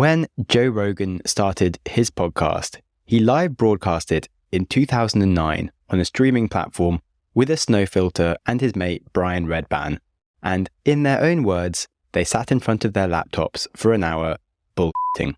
When Joe Rogan started his podcast, he live broadcast it in 2009 on a streaming platform with a snow filter and his mate Brian Redban. And in their own words, they sat in front of their laptops for an hour bullshitting.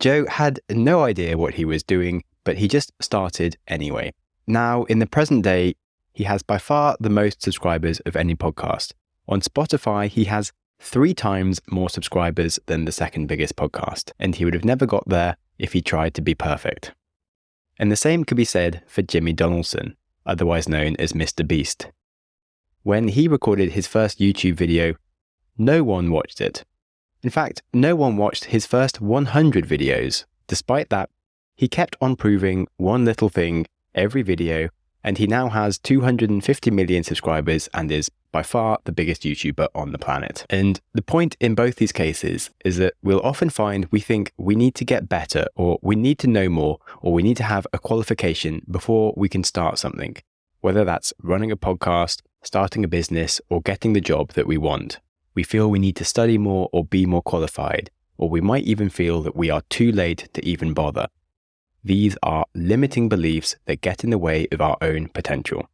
Joe had no idea what he was doing, but he just started anyway. Now, in the present day, he has by far the most subscribers of any podcast. On Spotify, he has 3 times more subscribers than the second biggest podcast, and he would have never got there if he tried to be perfect. And the same could be said for Jimmy Donaldson, otherwise known as Mr. Beast. When he recorded his first YouTube video, no one watched it. In fact, no one watched his first 100 videos. Despite that, he kept on proving one little thing every video, and he now has 250 million subscribers and is by far the biggest YouTuber on the planet. And the point in both these cases is that we'll often find we think we need to get better, or we need to know more, or we need to have a qualification before we can start something, whether that's running a podcast, starting a business, or getting the job that we want. We feel we need to study more or be more qualified, or we might even feel that we are too late to even bother. These are limiting beliefs that get in the way of our own potential.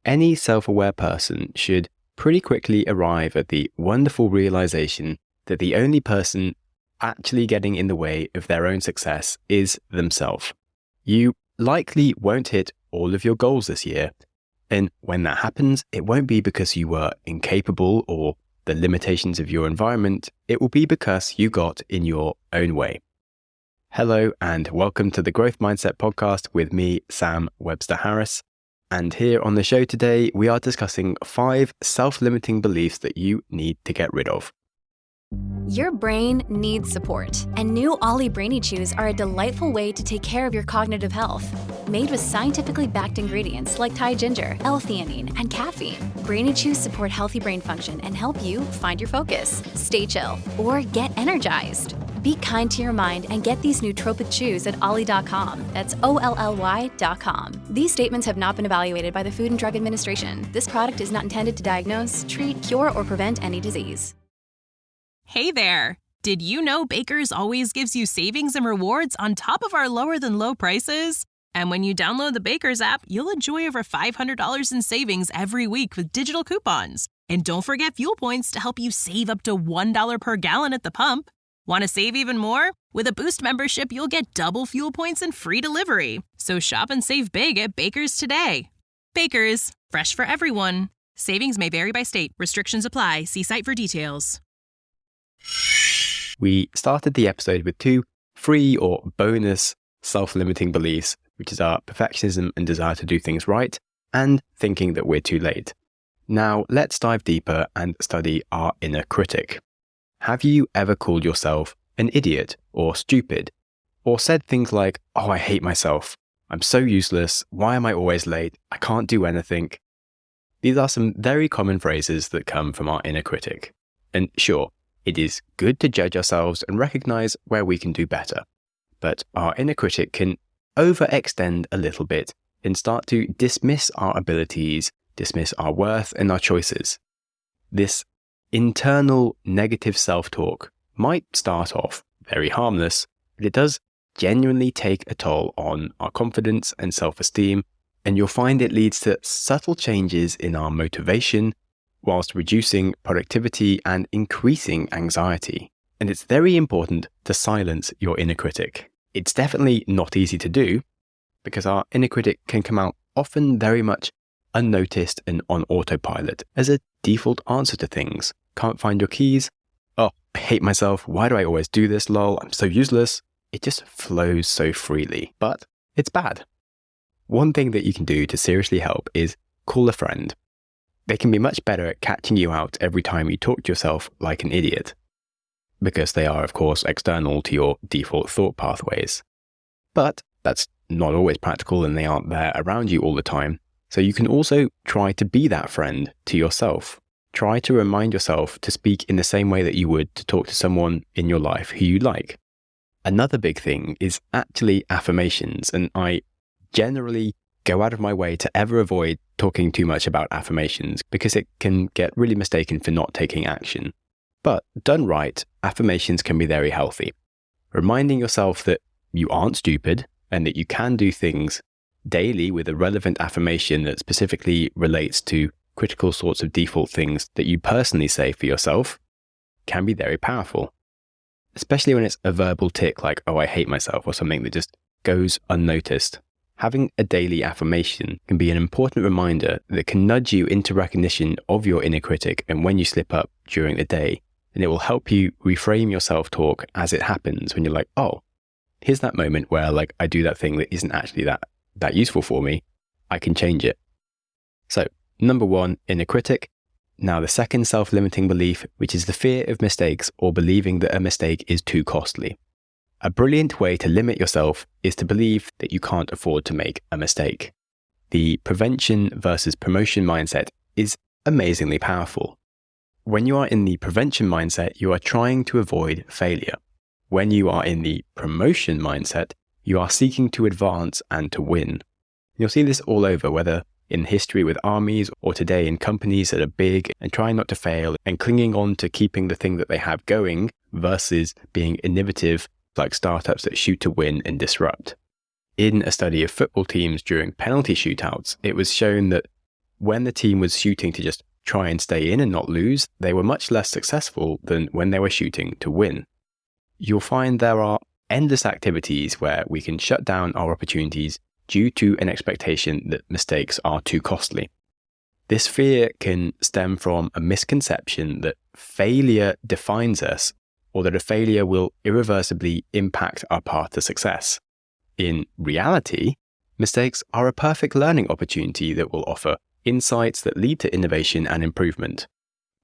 Any self-aware person should pretty quickly arrive at the wonderful realization that the only person actually getting in the way of their own success is themselves. You likely won't hit all of your goals this year, and when that happens, it won't be because you were incapable or the limitations of your environment. It will be because you got in your own way. Hello and welcome to the Growth Mindset Podcast with me, Sam Webster Harris. And here on the show today, we are discussing 5 self-limiting beliefs that you need to get rid of. Your brain needs support, and new Ollie Brainy Chews are a delightful way to take care of your cognitive health. Made with scientifically backed ingredients like Thai ginger, L-theanine, and caffeine, Brainy Chews support healthy brain function and help you find your focus, stay chill, or get energized. Be kind to your mind and get these nootropic chews at ollie.com. That's OLLY.com. These statements have not been evaluated by the Food and Drug Administration. This product is not intended to diagnose, treat, cure, or prevent any disease. Hey there! Did you know Baker's always gives you savings and rewards on top of our lower than low prices? And when you download the Baker's app, you'll enjoy over $500 in savings every week with digital coupons. And don't forget fuel points to help you save up to $1 per gallon at the pump. Want to save even more? With a Boost membership, you'll get double fuel points and free delivery. So shop and save big at Baker's today. Baker's, fresh for everyone. Savings may vary by state. Restrictions apply. See site for details. We started the episode with 2 free or bonus self-limiting beliefs, which is our perfectionism and desire to do things right, and thinking that we're too late. Now, let's dive deeper and study our inner critic. Have you ever called yourself an idiot or stupid, or said things like, "Oh, I hate myself. I'm so useless. Why am I always late? I can't do anything." These are some very common phrases that come from our inner critic. And sure, it is good to judge ourselves and recognize where we can do better. But our inner critic can overextend a little bit and start to dismiss our abilities, dismiss our worth and our choices. This internal negative self-talk might start off very harmless, but it does genuinely take a toll on our confidence and self-esteem, and you'll find it leads to subtle changes in our motivation, whilst reducing productivity and increasing anxiety. And it's very important to silence your inner critic. It's definitely not easy to do, because our inner critic can come out often very much unnoticed and on autopilot as a default answer to things. Can't find your keys? Oh, I hate myself. Why do I always do this? Lol, I'm so useless. It just flows so freely, but it's bad. One thing that you can do to seriously help is call a friend. They can be much better at catching you out every time you talk to yourself like an idiot, because they are, of course, external to your default thought pathways. But that's not always practical, and they aren't there around you all the time. So you can also try to be that friend to yourself. Try to remind yourself to speak in the same way that you would to talk to someone in your life who you like. Another big thing is actually affirmations, and I generally go out of my way to ever avoid talking too much about affirmations because it can get really mistaken for not taking action. But done right, affirmations can be very healthy. Reminding yourself that you aren't stupid and that you can do things daily with a relevant affirmation that specifically relates to critical sorts of default things that you personally say for yourself can be very powerful. Especially when it's a verbal tick like, oh, I hate myself, or something that just goes unnoticed. Having a daily affirmation can be an important reminder that can nudge you into recognition of your inner critic and when you slip up during the day. And it will help you reframe your self-talk as it happens when you're like, oh, here's that moment where like I do that thing that isn't actually that useful for me. I can change it. So, number 1, inner critic. Now the second self-limiting belief, which is the fear of mistakes or believing that a mistake is too costly. A brilliant way to limit yourself is to believe that you can't afford to make a mistake. The prevention versus promotion mindset is amazingly powerful. When you are in the prevention mindset, you are trying to avoid failure. When you are in the promotion mindset, you are seeking to advance and to win. You'll see this all over, whether in history with armies or today in companies that are big and trying not to fail and clinging on to keeping the thing that they have going versus being innovative like startups that shoot to win and disrupt. In a study of football teams during penalty shootouts, it was shown that when the team was shooting to just try and stay in and not lose, they were much less successful than when they were shooting to win. You'll find there are endless activities where we can shut down our opportunities due to an expectation that mistakes are too costly. This fear can stem from a misconception that failure defines us or that a failure will irreversibly impact our path to success. In reality, mistakes are a perfect learning opportunity that will offer insights that lead to innovation and improvement.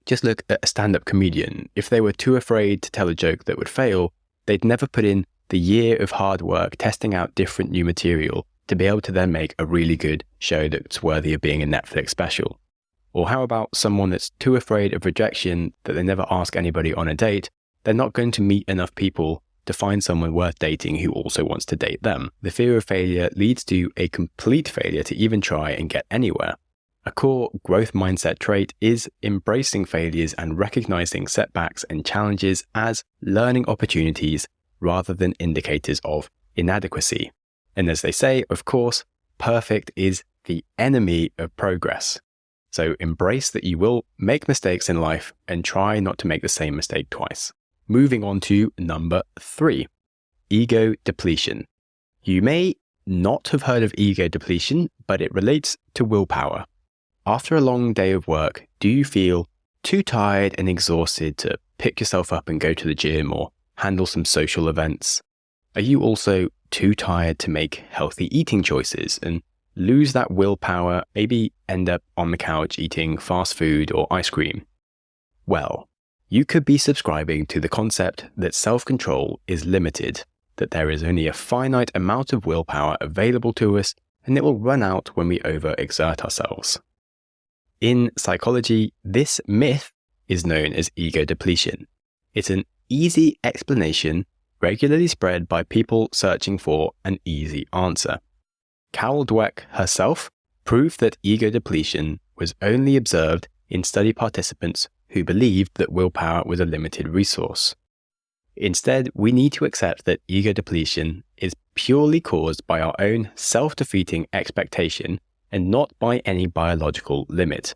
Just look at a stand-up comedian. If they were too afraid to tell a joke that would fail, they'd never put in the year of hard work testing out different new material to be able to then make a really good show that's worthy of being a Netflix special. Or how about someone that's too afraid of rejection that they never ask anybody on a date? They're not going to meet enough people to find someone worth dating who also wants to date them. The fear of failure leads to a complete failure to even try and get anywhere. A core growth mindset trait is embracing failures and recognizing setbacks and challenges as learning opportunities rather than indicators of inadequacy. And as they say, of course, perfect is the enemy of progress. So embrace that you will make mistakes in life and try not to make the same mistake twice. Moving on to number 3, ego depletion. You may not have heard of ego depletion, but it relates to willpower. After a long day of work, do you feel too tired and exhausted to pick yourself up and go to the gym or handle some social events? Are you also too tired to make healthy eating choices and lose that willpower, maybe end up on the couch eating fast food or ice cream? Well, you could be subscribing to the concept that self-control is limited, that there is only a finite amount of willpower available to us and it will run out when we overexert ourselves. In psychology, this myth is known as ego depletion. It's an easy explanation regularly spread by people searching for an easy answer. Carol Dweck herself proved that ego depletion was only observed in study participants who believed that willpower was a limited resource. Instead, we need to accept that ego depletion is purely caused by our own self-defeating expectation and not by any biological limit.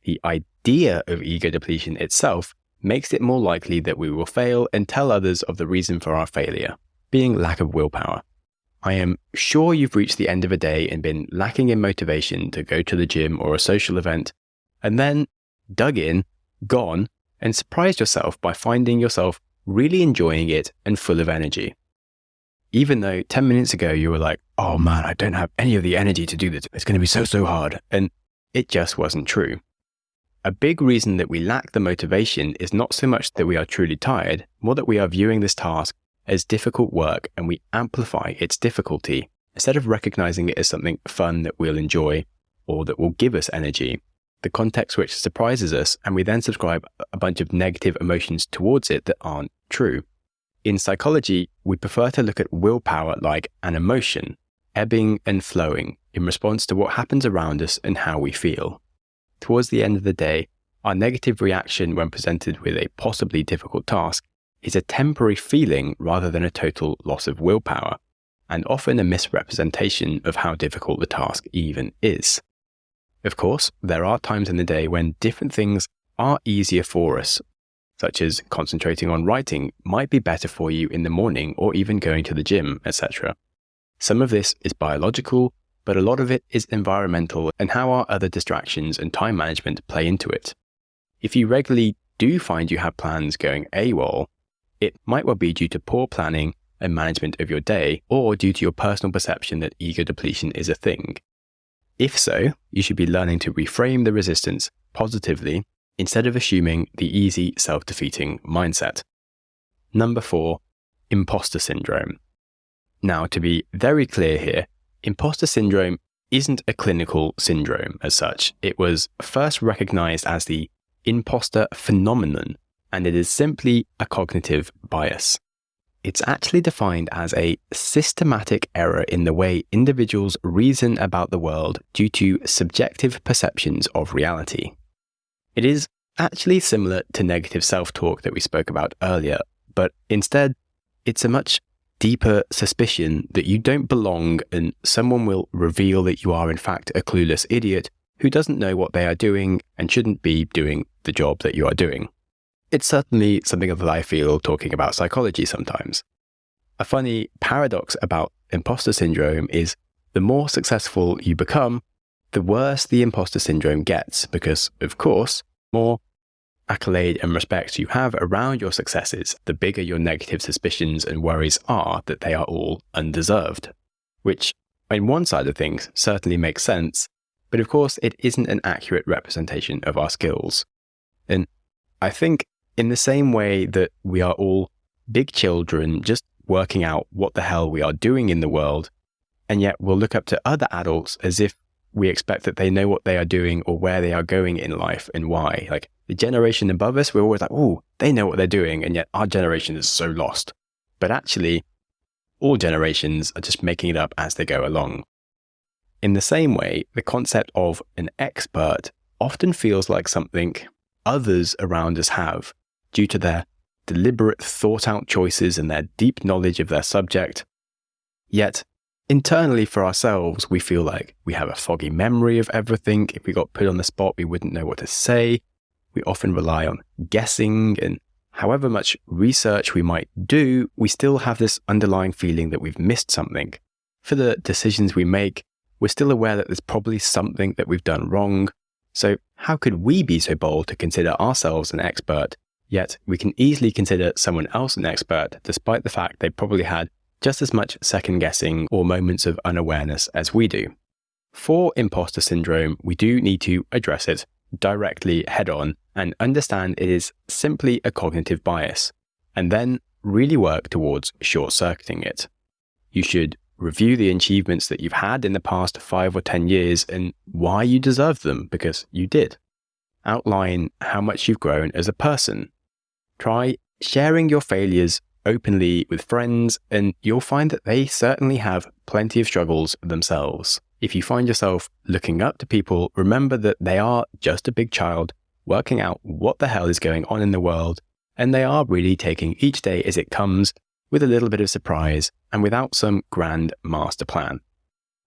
The idea of ego depletion itself makes it more likely that we will fail and tell others of the reason for our failure, being lack of willpower. I am sure you've reached the end of a day and been lacking in motivation to go to the gym or a social event, and then dug in, gone, and surprised yourself by finding yourself really enjoying it and full of energy. Even though 10 minutes ago you were like, oh man, I don't have any of the energy to do this. It's going to be so hard. And it just wasn't true. A big reason that we lack the motivation is not so much that we are truly tired, more that we are viewing this task as difficult work and we amplify its difficulty instead of recognizing it as something fun that we'll enjoy or that will give us energy. The context which surprises us, and we then subscribe a bunch of negative emotions towards it that aren't true. In psychology, we prefer to look at willpower like an emotion, ebbing and flowing in response to what happens around us and how we feel. Towards the end of the day, our negative reaction when presented with a possibly difficult task is a temporary feeling rather than a total loss of willpower, and often a misrepresentation of how difficult the task even is. Of course, there are times in the day when different things are easier for us, such as concentrating on writing might be better for you in the morning or even going to the gym, etc. Some of this is biological, but a lot of it is environmental and how our other distractions and time management play into it. If you regularly do find you have plans going AWOL, it might well be due to poor planning and management of your day, or due to your personal perception that ego depletion is a thing. If so, you should be learning to reframe the resistance positively instead of assuming the easy self-defeating mindset. Number 4, Imposter Syndrome. Now, to be very clear here, Imposter Syndrome isn't a clinical syndrome as such. It was first recognized as the imposter phenomenon, and it is simply a cognitive bias. It's actually defined as a systematic error in the way individuals reason about the world due to subjective perceptions of reality. It is actually similar to negative self-talk that we spoke about earlier, but instead, it's a much deeper suspicion that you don't belong and someone will reveal that you are in fact a clueless idiot who doesn't know what they are doing and shouldn't be doing the job that you are doing. It's certainly something that I feel talking about psychology sometimes. A funny paradox about imposter syndrome is the more successful you become, the worse the imposter syndrome gets because, of course, more accolade and respect you have around your successes, the bigger your negative suspicions and worries are that they are all undeserved. Which, on one side of things, certainly makes sense, but of course it isn't an accurate representation of our skills. And I think in the same way that we are all big children just working out what the hell we are doing in the world, and yet we'll look up to other adults as if we expect that they know what they are doing or where they are going in life and why. Like the generation above us, we're always like, oh, they know what they're doing, and yet our generation is so lost. But actually, all generations are just making it up as they go along. In the same way, the concept of an expert often feels like something others around us have, due to their deliberate, thought-out choices and their deep knowledge of their subject. Yet, internally for ourselves, we feel like we have a foggy memory of everything. If we got put on the spot, we wouldn't know what to say. We often rely on guessing, and however much research we might do, we still have this underlying feeling that we've missed something. For the decisions we make, we're still aware that there's probably something that we've done wrong. So how could we be so bold to consider ourselves an expert, yet we can easily consider someone else an expert despite the fact they probably had just as much second guessing or moments of unawareness as we do? For imposter syndrome, we do need to address it directly head on and understand it is simply a cognitive bias, and then really work towards short-circuiting it. You should review the achievements that you've had in the past 5 or 10 years and why you deserve them, because you did. Outline how much you've grown as a person. Try sharing your failures openly with friends, and you'll find that they certainly have plenty of struggles themselves. If you find yourself looking up to people, remember that they are just a big child working out what the hell is going on in the world, and they are really taking each day as it comes with a little bit of surprise and without some grand master plan.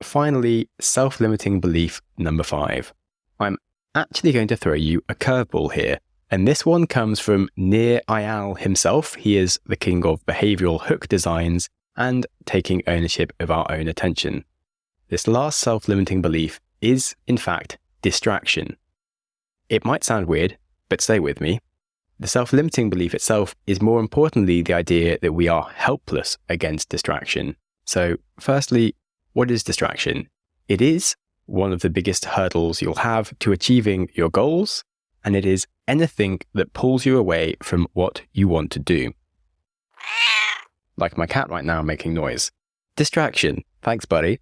Finally, self-limiting belief number 5. I'm actually going to throw you a curveball here, and this one comes from Nir Eyal himself. He is the king of behavioral hook designs and taking ownership of our own attention. This last self-limiting belief is, in fact, distraction. It might sound weird, but stay with me. The self-limiting belief itself is more importantly the idea that we are helpless against distraction. So, firstly, what is distraction? It is one of the biggest hurdles you'll have to achieving your goals, and it is anything that pulls you away from what you want to do. Like my cat right now making noise. Distraction. Thanks, buddy.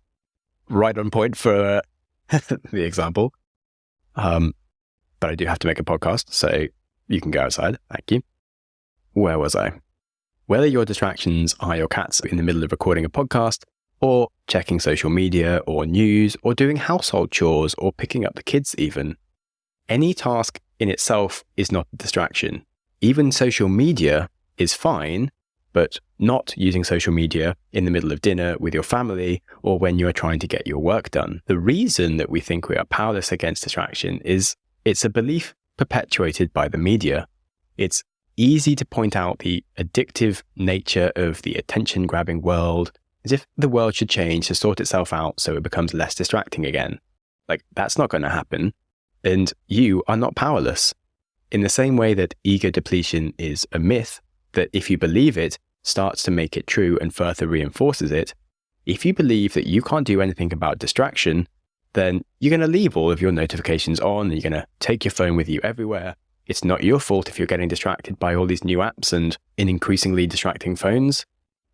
Right on point for the example. But I do have to make a podcast, so you can go outside. Thank you. Where was I? Whether your distractions are your cats in the middle of recording a podcast, or checking social media or news, or doing household chores, or picking up the kids even, any task in itself is not a distraction. Even social media is fine, but not using social media in the middle of dinner with your family or when you are trying to get your work done. The reason that we think we are powerless against distraction is it's a belief perpetuated by the media. It's easy to point out the addictive nature of the attention-grabbing world, as if the world should change to sort itself out so it becomes less distracting again. Like, that's not going to happen, and you are not powerless. In the same way that ego depletion is a myth, that if you believe it, starts to make it true and further reinforces it, if you believe that you can't do anything about distraction, then you're going to leave all of your notifications on, you're going to take your phone with you everywhere. It's not your fault if you're getting distracted by all these new apps and in increasingly distracting phones.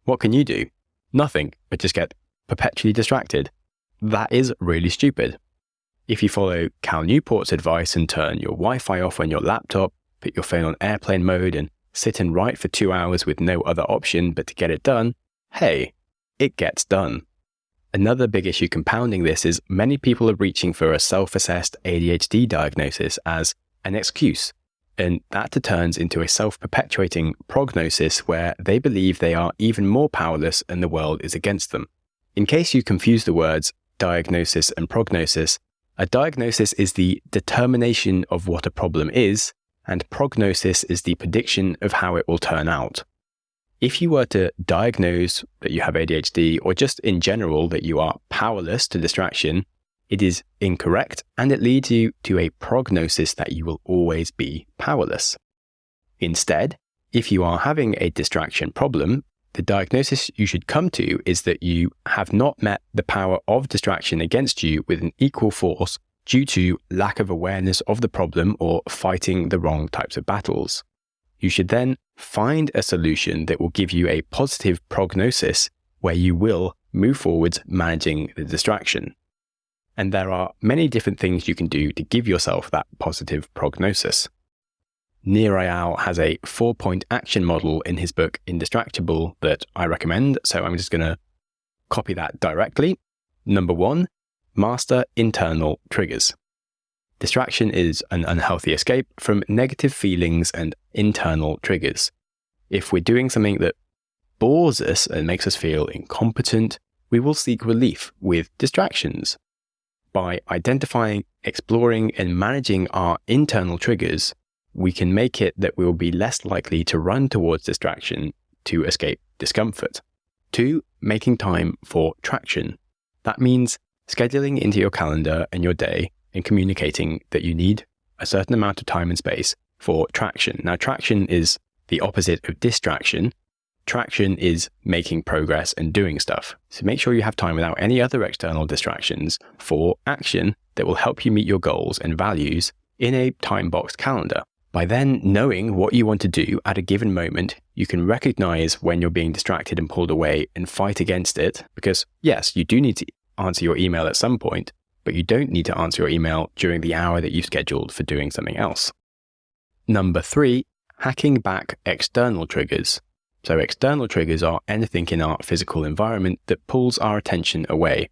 What can you do? Nothing, but just get perpetually distracted. That is really stupid. If you follow Cal Newport's advice and turn your Wi-Fi off on your laptop, put your phone on airplane mode and sit and write for 2 hours with no other option but to get it done, hey, it gets done. Another big issue compounding this is many people are reaching for a self-assessed ADHD diagnosis as an excuse, and that turns into a self-perpetuating prognosis where they believe they are even more powerless and the world is against them. In case you confuse the words diagnosis and prognosis, a diagnosis is the determination of what a problem is, and prognosis is the prediction of how it will turn out. If you were to diagnose that you have ADHD, or just in general that you are powerless to distraction, it is incorrect and it leads you to a prognosis that you will always be powerless. Instead, if you are having a distraction problem, the diagnosis you should come to is that you have not met the power of distraction against you with an equal force due to lack of awareness of the problem or fighting the wrong types of battles. You should then find a solution that will give you a positive prognosis where you will move forwards managing the distraction. And there are many different things you can do to give yourself that positive prognosis. Nir Eyal has a 4-point action model in his book Indistractable that I recommend, so I'm just going to copy that directly. Number 1, master internal triggers. Distraction is an unhealthy escape from negative feelings and internal triggers. If we're doing something that bores us and makes us feel incompetent, we will seek relief with distractions. By identifying, exploring, and managing our internal triggers, we can make it that we will be less likely to run towards distraction to escape discomfort. 2, making time for traction. That means scheduling into your calendar and your day and communicating that you need a certain amount of time and space for traction. Now, traction is the opposite of distraction. Traction is making progress and doing stuff. So make sure you have time without any other external distractions for action that will help you meet your goals and values in a time-boxed calendar. By then knowing what you want to do at a given moment, you can recognize when you're being distracted and pulled away and fight against it. Because yes, you do need to answer your email at some point, but you don't need to answer your email during the hour that you've scheduled for doing something else. Number 3, hacking back external triggers. So external triggers are anything in our physical environment that pulls our attention away.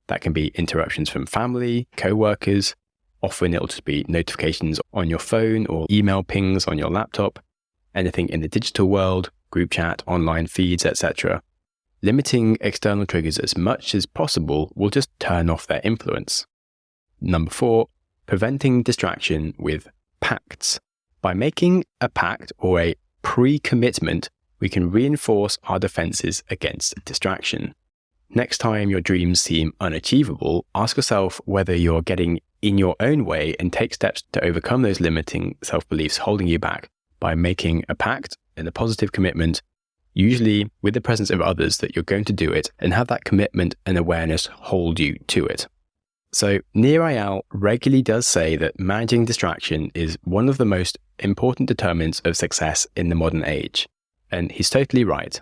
That can be interruptions from family, co-workers. Often it'll just be notifications on your phone or email pings on your laptop, anything in the digital world, group chat, online feeds, etc. Limiting external triggers as much as possible will just turn off their influence. Number 4, preventing distraction with pacts. By making a pact or a pre-commitment, we can reinforce our defenses against distraction. Next time your dreams seem unachievable, ask yourself whether you're getting in your own way and take steps to overcome those limiting self-beliefs holding you back by making a pact and a positive commitment, usually with the presence of others that you're going to do it, and have that commitment and awareness hold you to it. So Nir Eyal regularly does say that managing distraction is one of the most important determinants of success in the modern age. And he's totally right.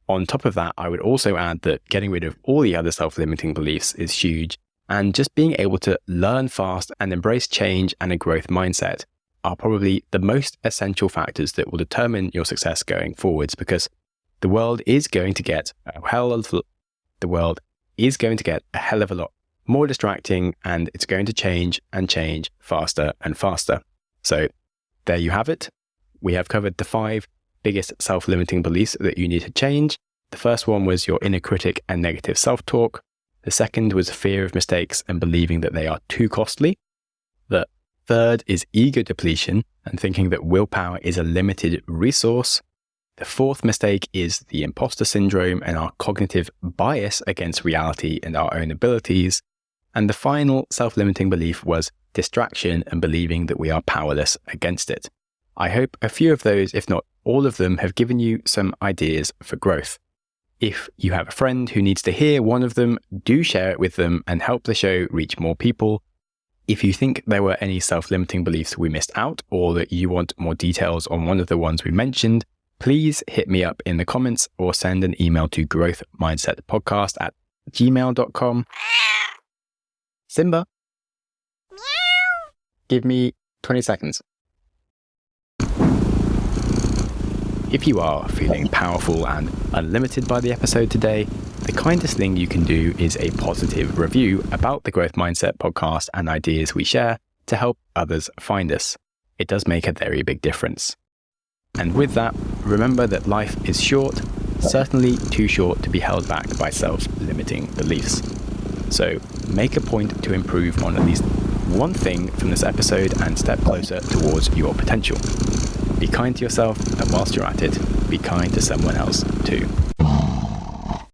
On top of that, I would also add that getting rid of all the other self-limiting beliefs is huge, and just being able to learn fast and embrace change and a growth mindset are probably the most essential factors that will determine your success going forwards, because the world is going to get a hell of a lot more distracting, and it's going to change and change faster and faster. So there you have it. We have covered the 5 biggest self-limiting beliefs that you need to change. The first one was your inner critic and negative self-talk. The second was fear of mistakes and believing that they are too costly. The third is ego depletion and thinking that willpower is a limited resource. The fourth mistake is the imposter syndrome and our cognitive bias against reality and our own abilities. And the final self-limiting belief was distraction and believing that we are powerless against it. I hope a few of those, if not all of them, have given you some ideas for growth. If you have a friend who needs to hear one of them, do share it with them and help the show reach more people. If you think there were any self-limiting beliefs we missed out or that you want more details on one of the ones we mentioned, please hit me up in the comments or send an email to growthmindsetpodcast@gmail.com. Simba, give me 20 seconds. If you are feeling powerful and unlimited by the episode today, the kindest thing you can do is a positive review about the Growth Mindset podcast and ideas we share to help others find us. It does make a very big difference. And with that, remember that life is short, certainly too short to be held back by self-limiting beliefs. So make a point to improve on at least one thing from this episode and step closer towards your potential. Be kind to yourself, and whilst you're at it, be kind to someone else too.